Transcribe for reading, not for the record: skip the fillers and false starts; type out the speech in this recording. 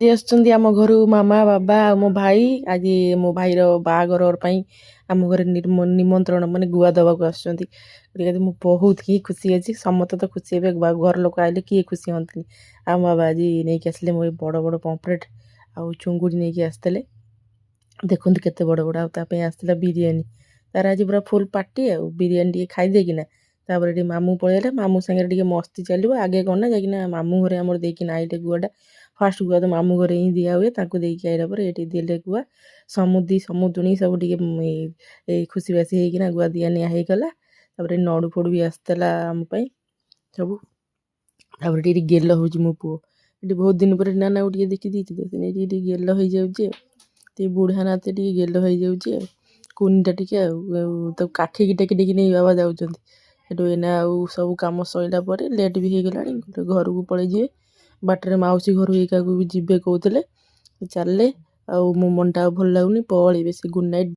ଆସୁଛନ୍ତି ଆମ ଘରୁ ମାମା ବାବା ଆଉ ମୋ ଭାଇ। ଆଜି ମୋ ଭାଇର ବାହାଘର ପାଇଁ ଆମ ଘରେ ନିମନ୍ତ୍ରଣ ମାନେ ଗୁଆ ଦେବାକୁ ଆସୁଛନ୍ତି। ଗତିକେ ଆଜି ମୁଁ ବହୁତ ହିଁ ଖୁସି ଅଛି। ସମସ୍ତେ ତ ଖୁସି ହେବେ, ଘର ଲୋକ ଆଇଲେ କିଏ ଖୁସି ହୁଅନ୍ତିନି। ଆଉ ମୋ ବାବା ଆଜି ନେଇକି ଆସିଲେ ମୋ ବଡ଼ ବଡ଼ ପମ୍ପଲେଟ୍ ଆଉ ଚୁଙ୍ଗୁଡ଼ି ନେଇକି ଆସିଥିଲେ। ଦେଖନ୍ତୁ କେତେ ବଡ଼ ବଡ଼। ଆଉ ତା ପାଇଁ ଆସିଥିଲା ବିରିୟାନୀ। ତାର ଆଜି ପୁରା ଫୁଲ୍ ପାର୍ଟି। ଆଉ ବିରିୟାନୀ ଟିକେ ଖାଇଦେଇକିନା ତାପରେ ଟିକେ ମାମୁଁ ପଳେଇଲେ। ମାମୁଁ ସାଙ୍ଗରେ ଟିକେ ମସ୍ତି ଚାଲିବ। ଆଗେ କ'ଣ ନା ଯାଇକିନା ମାମୁଁ ଘରେ ଆମର ଦେଇକିନା ଆଇଲେ ଗୁଆଟା। ଫାଷ୍ଟ ଗୁଆ ତ ମାମୁଁ ଘରେ ହିଁ ଦିଆ ହୁଏ। ତାଙ୍କୁ ଦେଇକି ଆଇଲା ପରେ ଏଠି ଦେଲେ ଗୁଆ। ସମୁଦୁଣୀ ସବୁ ଟିକେ ଏଇ ଖୁସି ବାସି ହେଇକିନା ଗୁଆ ଦିଆ ନିଆ ହେଇଗଲା। ତାପରେ ନଡ଼ୁ ଫଡ଼ୁ ବି ଆସିଥିଲା ଆମ ପାଇଁ ସବୁ। ତାପରେ ଟିକେ ଗେଲ ହେଉଛି ମୋ ପୁଅ। ଏଠି ବହୁତ ଦିନ ପରେ ନାନାକୁ ଟିକେ ଦେଖିଦେଇଛି ତ ସେ ନେଇକି ଟିକେ ଗେଲ ହେଇଯାଉଛି। ଆଉ ଟିକେ ବୁଢ଼ା ନାତି ଟିକେ ଗେଲ ହେଇଯାଉଛି। ଆଉ କୁନିଟା ଟିକେ ଆଉ ତାକୁ କାଖେଇକି ଟେକି ଟେକି ନେଇ ବାବା ଯାଉଛନ୍ତି। ସେଠୁ ଏଇନା ଆଉ ସବୁ କାମ ସରିଲା ପରେ ଲେଟ୍ ବି ହେଇଗଲାଣି, ଘରକୁ ପଳେଇ ଯିବେ। ବାଟରେ ମାଉସୀ ଘରୁ ଏକାକୁ ବି ଯିବେ କହୁଥିଲେ, ଚାଲିଲେ। ଆଉ ମୋ ମନଟା ଆଉ ଭଲ ଲାଗୁନି, ପଳେଇବେ ସେ। Good night.